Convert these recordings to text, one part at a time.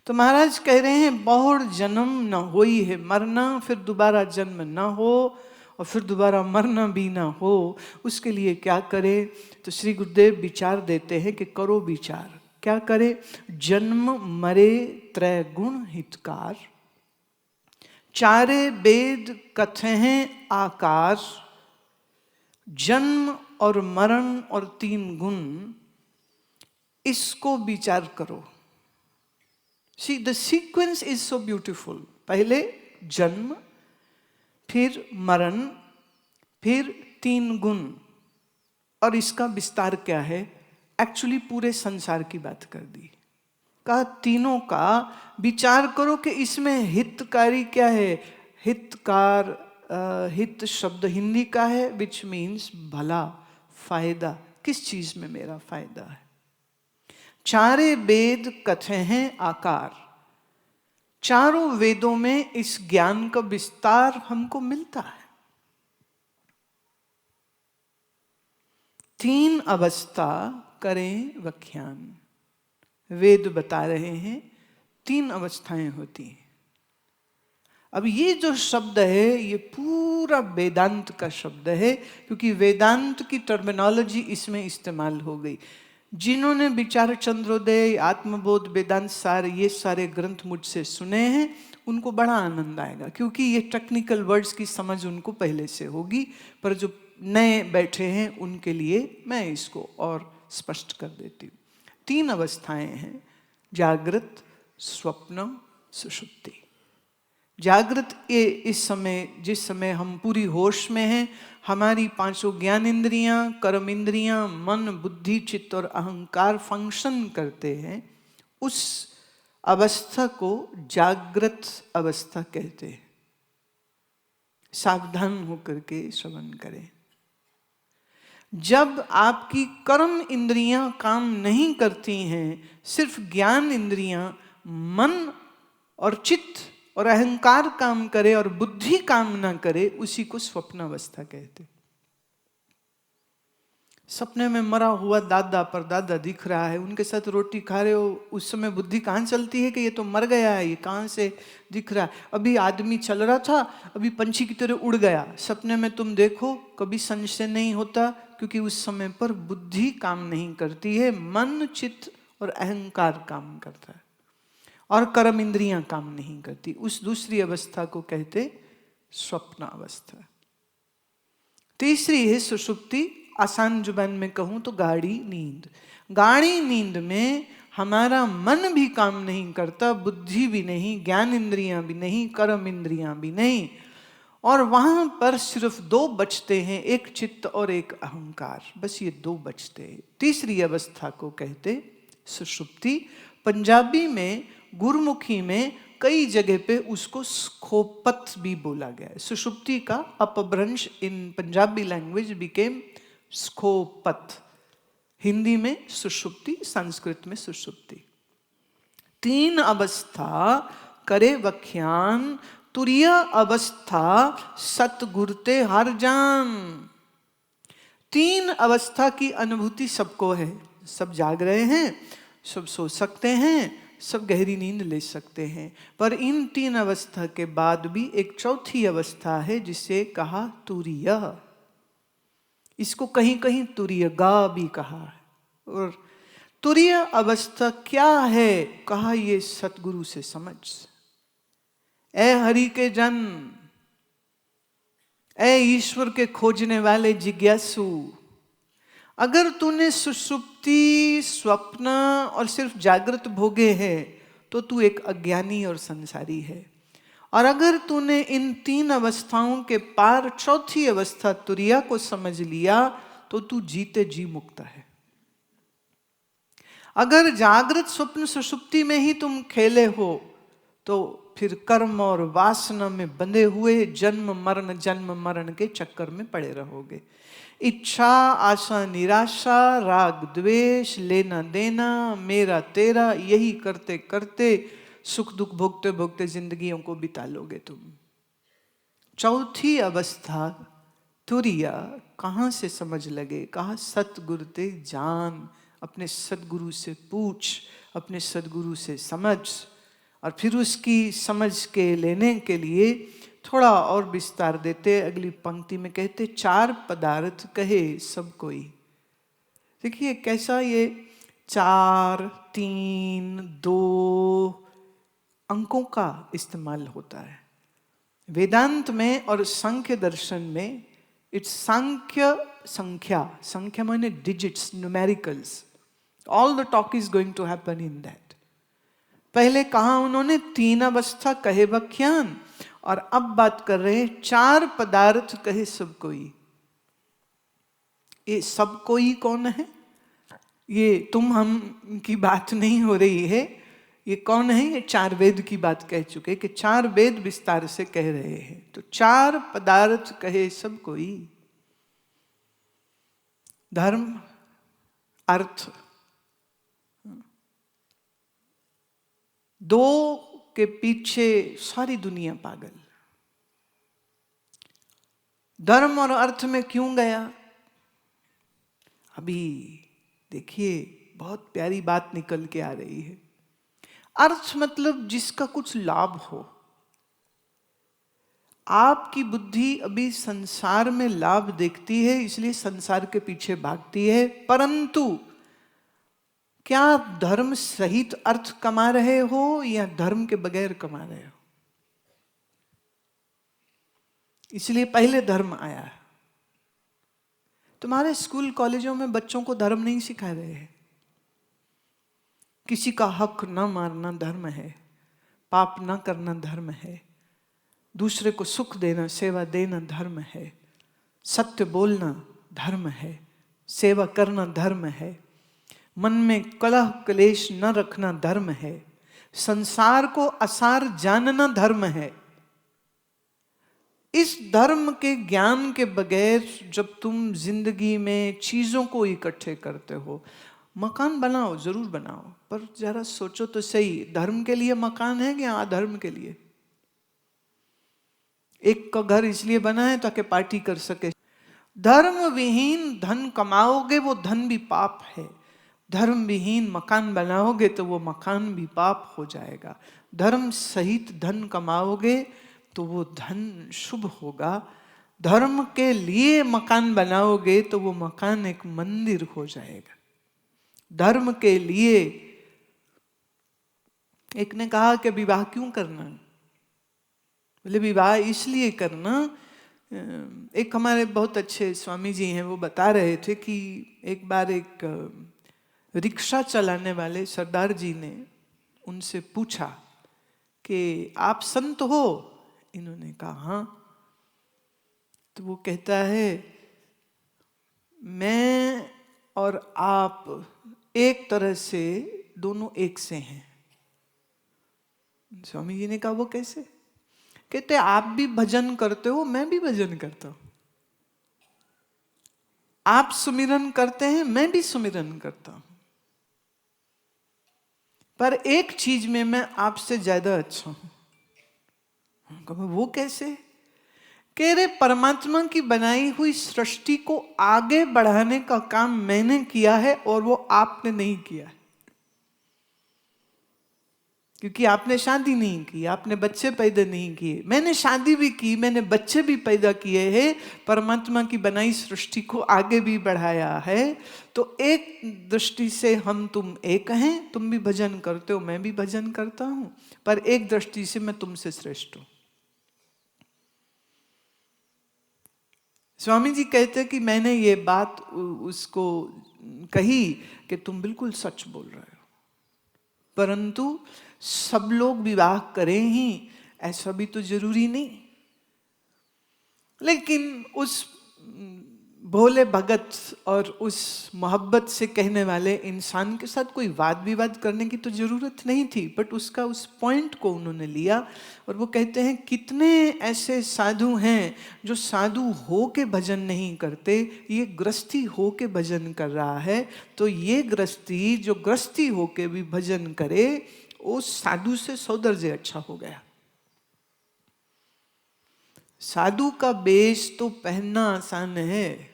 तो महाराज कह रहे हैं बहुर जन्म न होई है मरना, फिर दोबारा जन्म न हो और फिर दोबारा मरना भी ना हो, उसके लिए क्या करे? तो श्री गुरुदेव विचार देते हैं कि करो विचार। क्या करे? जन्म मरे त्रय गुण हितकार, चारे वेद कथें आकार, जन्म और मरण और तीन गुण, इसको विचार करो। See, the sequence is so beautiful. पहले जन्म, फिर मरण, फिर तीन गुण, और इसका विस्तार क्या है? एक्चुअली पूरे संसार की बात कर दी। कहा तीनों का विचार करो कि इसमें हितकारी क्या है। हितकार, हित शब्द हिंदी का है, विच मीन्स भला, फायदा। किस चीज में मेरा फायदा है? चारे वेद कथे हैं आकार, चारों वेदों में इस ज्ञान का विस्तार हमको मिलता है। तीन अवस्था करें व्याख्यान। वेद बता रहे हैं तीन अवस्थाएं होती हैं। अब ये जो शब्द है ये पूरा वेदांत का शब्द है, क्योंकि वेदांत की टर्मिनोलॉजी इसमें इस्तेमाल हो गई। जिन्होंने विचार चंद्रोदय, आत्मबोध, वेदांत सार, ये सारे ग्रंथ मुझसे सुने हैं, उनको बड़ा आनंद आएगा, क्योंकि ये टेक्निकल वर्ड्स की समझ उनको पहले से होगी। पर जो नए बैठे हैं उनके लिए मैं इसको और स्पष्ट कर देती हूँ। तीन अवस्थाएं हैं, जागृत, स्वप्न, सुषुप्ति। जागृत ये इस समय, जिस समय हम पूरी होश में हैं, हमारी पांचों ज्ञान इंद्रियां, कर्म इंद्रियां, मन, बुद्धि, चित्त और अहंकार फंक्शन करते हैं, उस अवस्था को जागृत अवस्था कहते हैं। सावधान होकर के श्रवण करें। जब आपकी कर्म इंद्रियां काम नहीं करती हैं, सिर्फ ज्ञान इंद्रियां, मन और चित्त और अहंकार काम करे और बुद्धि काम ना करे, उसी को स्वप्न अवस्था कहते। सपने में मरा हुआ दादा परदादा दिख रहा है, उनके साथ रोटी खा रहे हो, उस समय बुद्धि कहाँ चलती है कि ये तो मर गया है, ये कहाँ से दिख रहा है? अभी आदमी चल रहा था, अभी पंछी की तरह उड़ गया। सपने में तुम देखो, कभी संशय नहीं होता, क्योंकि उस समय पर बुद्धि काम नहीं करती है, मन, चित्त और अहंकार काम करता है, और कर्म इंद्रियां काम नहीं करती। उस दूसरी अवस्था को कहते स्वप्न अवस्था। तीसरी है सुषुप्ति। आसान जुबान में कहूं तो गाढ़ी नींद। गाढ़ी नींद में हमारा मन भी काम नहीं करता, बुद्धि भी नहीं, ज्ञान इंद्रियां भी नहीं, कर्म इंद्रियां भी नहीं, और वहां पर सिर्फ दो बचते हैं, एक चित्त और एक अहंकार। बस ये दो बचते हैं। तीसरी अवस्था को कहते सुषुप्ति। पंजाबी में, गुरुमुखी में कई जगह पे उसको स्खोपत भी बोला गया है। सुषुप्ति का अपभ्रंश इन पंजाबी लैंग्वेज बिकेम स्खोपत। हिंदी में सुषुप्ति, संस्कृत में सुषुप्ति। तीन अवस्था करे व्याख्यान, तुरीय अवस्था सतगुरते हर जान। तीन अवस्था की अनुभूति सबको है। सब जाग रहे हैं, सब सो सकते हैं, सब गहरी नींद ले सकते हैं, पर इन तीन अवस्था के बाद भी एक चौथी अवस्था है जिसे कहा तुरीय। इसको कहीं कहीं तुरीय गा भी कहा है। और तुरीय अवस्था क्या है? कहा ये सतगुरु से समझ। ए हरि के जन, ए ईश्वर के खोजने वाले जिज्ञासु, अगर तूने सुषुप्ति, स्वप्न और सिर्फ जागृत भोगे हैं तो तू एक अज्ञानी और संसारी है। और अगर तूने इन तीन अवस्थाओं के पार चौथी अवस्था तुरिया को समझ लिया तो तू जीते जी मुक्त है। अगर जागृत, स्वप्न, सुषुप्ति में ही तुम खेले हो तो फिर कर्म और वासना में बंधे हुए जन्म मरण के चक्कर में पड़े रहोगे। इच्छा, आशा, निराशा, राग, द्वेष, लेना देना, मेरा तेरा, यही करते करते सुख दुख भोगते भोगते जिंदगियों को बिता लोगे तुम। चौथी अवस्था तुरिया कहाँ से समझ लगे? कहा सतगुरते जान। अपने सदगुरु से पूछ, अपने सदगुरु से समझ। और फिर उसकी समझ के लेने के लिए थोड़ा और विस्तार देते अगली पंक्ति में कहते, चार पदार्थ कहे सब कोई। देखिए कैसा ये 4, 3, 2 अंकों का इस्तेमाल होता है वेदांत में और सांख्य दर्शन में। इट्स सांख्य संख्या, संख्या माने digits, numericals. All the talk is going to happen in that. पहले कहा उन्होंने 3 अवस्था कहे बख्यान, और अब बात कर रहे हैं 4 पदार्थ कहे सब कोई। ये सब कोई कौन है? ये तुम हम की बात नहीं हो रही है। ये कौन है? ये 4 वेद की बात कह चुके कि 4 वेद विस्तार से कह रहे हैं। तो 4 पदार्थ कहे सब कोई। धर्म, अर्थ, 2 के पीछे सारी दुनिया पागल। धर्म और अर्थ में क्यों गया? अभी देखिए बहुत प्यारी बात निकल के आ रही है। अर्थ मतलब जिसका कुछ लाभ हो। आपकी बुद्धि अभी संसार में लाभ देखती है, इसलिए संसार के पीछे भागती है। परंतु क्या आप धर्म सहित अर्थ कमा रहे हो या धर्म के बगैर कमा रहे हो? इसलिए पहले धर्म आया है। तुम्हारे स्कूल कॉलेजों में बच्चों को धर्म नहीं सिखा रहे हैं। किसी का हक न मारना धर्म है, पाप न करना धर्म है, दूसरे को सुख देना, सेवा देना धर्म है, सत्य बोलना धर्म है, सेवा करना धर्म है, मन में कलह क्लेश न रखना धर्म है, संसार को असार जानना धर्म है। इस धर्म के ज्ञान के बगैर जब तुम जिंदगी में चीजों को इकट्ठे करते हो, मकान बनाओ, जरूर बनाओ, पर जरा सोचो तो सही, धर्म के लिए मकान है या अधर्म के लिए? एक का घर इसलिए बना है ताकि पार्टी कर सके। धर्म विहीन धन कमाओगे वो धन भी पाप है। धर्म विहीन मकान बनाओगे तो वो मकान भी पाप हो जाएगा। धर्म सहित धन कमाओगे तो वो धन शुभ होगा। धर्म के लिए मकान बनाओगे तो वो मकान एक मंदिर हो जाएगा। धर्म के लिए, एक ने कहा कि विवाह क्यों करना? बोले विवाह इसलिए करना। एक हमारे बहुत अच्छे स्वामी जी हैं, वो बता रहे थे कि एक बार एक रिक्शा चलाने वाले सरदार जी ने उनसे पूछा कि आप संत हो? इन्होंने कहा हाँ। तो वो कहता है मैं और आप एक तरह से दोनों एक से हैं। स्वामी जी ने कहा वो कैसे? कहते आप भी भजन करते हो, मैं भी भजन करता हूं। आप सुमिरन करते हैं, मैं भी सुमिरन करता हूं, पर एक चीज में मैं आपसे ज्यादा अच्छा हूं। वो कैसे? कह रहे परमात्मा की बनाई हुई सृष्टि को आगे बढ़ाने का काम मैंने किया है और वो आपने नहीं किया है। क्योंकि आपने शादी नहीं की, आपने बच्चे पैदा नहीं किए। मैंने शादी भी की, मैंने बच्चे भी पैदा किए हैं, परमात्मा की बनाई सृष्टि को आगे भी बढ़ाया है। तो एक दृष्टि से हम तुम एक हैं, तुम भी भजन करते हो, मैं भी भजन करता हूं, पर एक दृष्टि से मैं तुमसे श्रेष्ठ हूं। स्वामी जी कहते कि मैंने ये बात उसको कही कि तुम बिल्कुल सच बोल रहे हो, परंतु सब लोग विवाह करें ही ऐसा भी तो जरूरी नहीं। लेकिन उस भोले भगत और उस मोहब्बत से कहने वाले इंसान के साथ कोई वाद विवाद करने की तो जरूरत नहीं थी, बट उसका उस पॉइंट को उन्होंने लिया। और वो कहते हैं कितने ऐसे साधु हैं जो साधु हो के भजन नहीं करते, ये गृहस्थी हो के भजन कर रहा है। तो ये गृहस्थी जो गृहस्थी हो के भी भजन करे, उस साधु से 100 दर्जे अच्छा हो गया। साधु का वेश तो पहनना आसान है,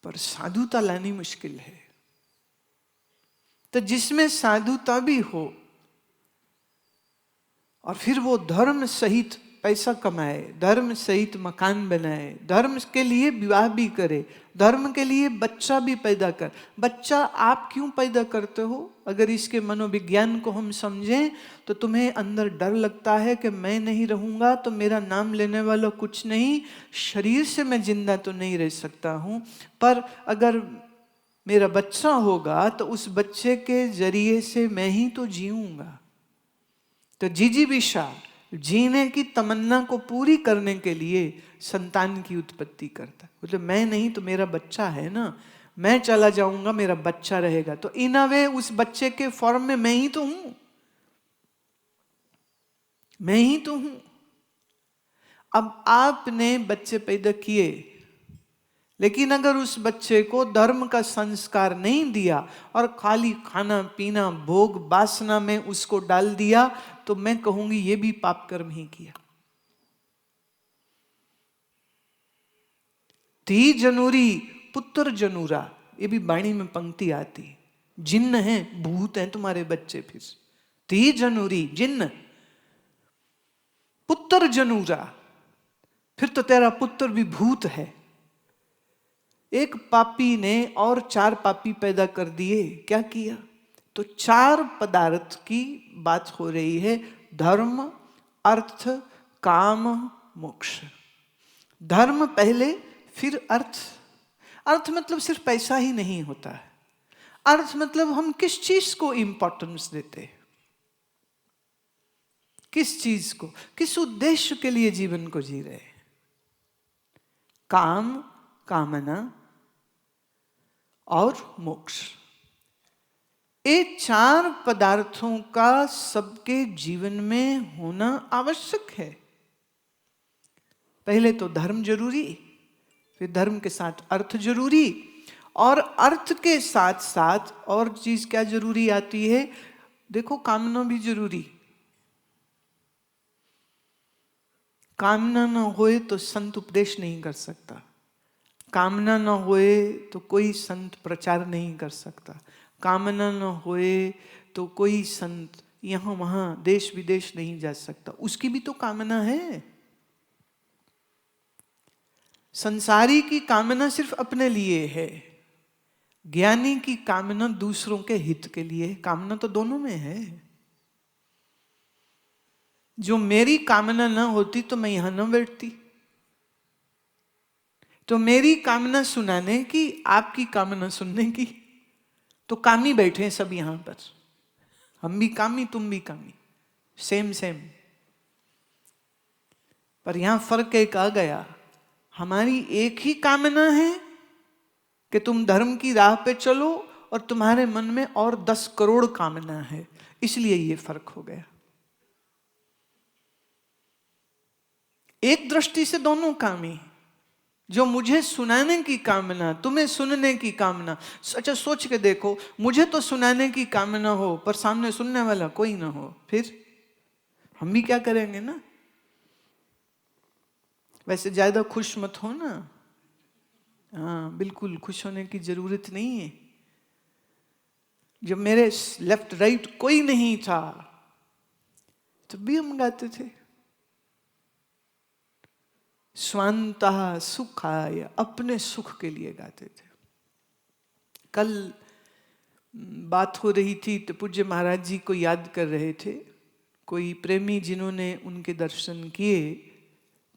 पर साधुता लानी मुश्किल है। तो जिसमें साधुता भी हो और फिर वो धर्म सहित पैसा कमाए, धर्म सहित मकान बनाए, धर्म के लिए विवाह भी करे, धर्म के लिए बच्चा भी पैदा कर। बच्चा आप क्यों पैदा करते हो? अगर इसके मनोविज्ञान को हम समझें तो तुम्हें अंदर डर लगता है कि मैं नहीं रहूंगा तो मेरा नाम लेने वाला कुछ नहीं, शरीर से मैं जिंदा तो नहीं रह सकता हूं, पर अगर मेरा बच्चा होगा तो उस बच्चे के जरिए से मैं ही तो जीऊंगा। तो जिजीविषा, जीने की तमन्ना को पूरी करने के लिए संतान की उत्पत्ति करता है। मतलब मैं नहीं तो मेरा बच्चा है ना, मैं चला जाऊंगा मेरा बच्चा रहेगा, तो इन अ वे उस बच्चे के फॉर्म में मैं ही तो हूं, मैं ही तो हूं। अब आपने बच्चे पैदा किए, लेकिन अगर उस बच्चे को धर्म का संस्कार नहीं दिया और खाली खाना पीना भोग वासना में उसको डाल दिया, तो मैं कहूंगी ये भी पाप कर्म ही किया। धी जनूरी पुत्र जनूरा, ये भी वाणी में पंक्ति आती। जिन्न है, भूत हैं तुम्हारे बच्चे, फिर धी जनूरी जिन्न, पुत्र जनूरा, फिर तो तेरा पुत्र भी भूत है। एक पापी ने और 4 पापी पैदा कर दिए, क्या किया? तो 4 पदार्थ की बात हो रही है, धर्म, अर्थ, काम, मोक्ष। धर्म पहले, फिर अर्थ। अर्थ मतलब सिर्फ पैसा ही नहीं होता है, अर्थ मतलब हम किस चीज को इंपॉर्टेंस देते हैं, किस चीज को, किस उद्देश्य के लिए जीवन को जी रहे हैं। काम, कामना और मोक्ष, ये 4 पदार्थों का सबके जीवन में होना आवश्यक है। पहले तो धर्म जरूरी, फिर धर्म के साथ अर्थ जरूरी, और अर्थ के साथ साथ और चीज क्या जरूरी आती है? देखो, कामना भी जरूरी। कामना न होए तो संत उपदेश नहीं कर सकता, कामना न होए तो कोई संत प्रचार नहीं कर सकता, कामना न होए तो कोई संत यहाँ वहाँ देश विदेश नहीं जा सकता, उसकी भी तो कामना है। संसारी की कामना सिर्फ अपने लिए है, ज्ञानी की कामना दूसरों के हित के लिए। कामना तो दोनों में है। जो मेरी कामना ना होती तो मैं यहां न बैठती। तो मेरी कामना सुनाने की, आपकी कामना सुनने की, तो कामी बैठे हैं सब यहां पर। हम भी कामी, तुम भी कामी, सेम सेम। पर यहां फर्क एक आ गया, हमारी एक ही कामना है कि तुम धर्म की राह पे चलो, और तुम्हारे मन में और 10 करोड़ कामना है, इसलिए ये फर्क हो गया। एक दृष्टि से दोनों कामी, जो मुझे सुनाने की कामना, तुम्हें सुनने की कामना। अच्छा सोच के देखो, मुझे तो सुनाने की कामना हो पर सामने सुनने वाला कोई ना हो, फिर हम भी क्या करेंगे ना। वैसे ज्यादा खुश मत हो ना, हाँ बिल्कुल खुश होने की जरूरत नहीं है। जब मेरे लेफ्ट राइट कोई नहीं था तब भी हम गाते थे, स्वांतः सुखाय, अपने सुख के लिए गाते थे। कल बात हो रही थी तो पूज्य महाराज जी को याद कर रहे थे, कोई प्रेमी जिन्होंने उनके दर्शन किए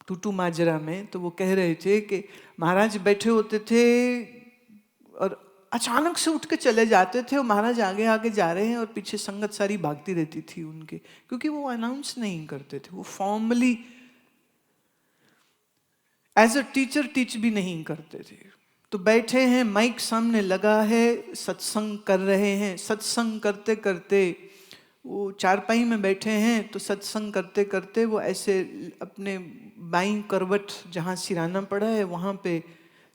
टूटू माजरा में, तो वो कह रहे थे कि महाराज बैठे होते थे और अचानक से उठ के चले जाते थे, और महाराज आगे आगे जा रहे हैं और पीछे संगत सारी भागती रहती थी उनके, क्योंकि वो अनाउंस नहीं करते थे, वो formally as a teacher teach भी नहीं करते थे। तो बैठे हैं, माइक सामने लगा है, सत्संग कर रहे हैं, सत्संग करते करते वो चारपाई में बैठे हैं, तो सत्संग करते करते वो ऐसे अपने बाईं करवट जहाँ सिराना पड़ा है वहाँ पे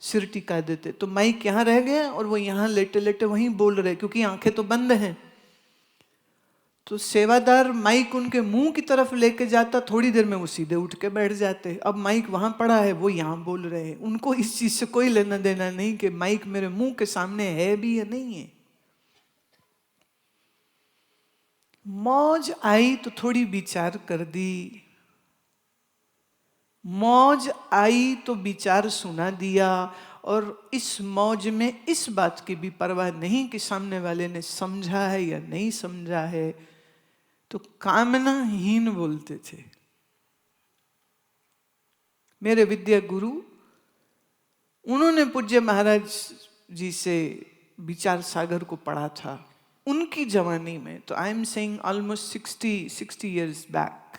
सिर टिका देते, तो माइक यहाँ रह गया और वो यहाँ लेटे लेटे वहीं बोल रहे, क्योंकि आंखें तो बंद हैं। तो सेवादार माइक उनके मुंह की तरफ लेके जाता, थोड़ी देर में वो सीधे उठ के बैठ जाते। अब माइक वहां पड़ा है, वो यहाँ बोल रहे हैं, उनको इस चीज से कोई लेना देना नहीं कि माइक मेरे मुंह के सामने है भी या नहीं है। मौज आई तो थोड़ी विचार कर दी, मौज आई तो विचार सुना दिया, और इस मौज में इस बात की भी परवाह नहीं कि सामने वाले ने समझा है या नहीं समझा है। तो कामनाहीन बोलते थे। मेरे विद्या गुरु, उन्होंने पूज्य महाराज जी से विचार सागर को पढ़ा था उनकी जवानी में। तो I am saying almost 60 years back.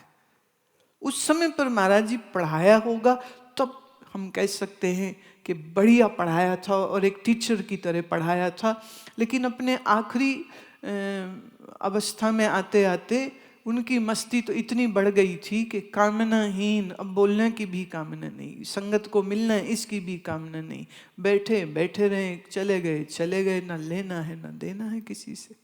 उस समय पर महाराज जी पढ़ाया होगा, तब हम कह सकते हैं कि बढ़िया पढ़ाया था और एक टीचर की तरह पढ़ाया था। लेकिन अपने आखिरी अवस्था में आते आते उनकी मस्ती तो इतनी बढ़ गई थी कि कामनाहीन, अब बोलने की भी कामना नहीं, संगत को मिलना इसकी भी कामना नहीं, बैठे बैठे रहे, चले गए, ना लेना है ना देना है किसी से।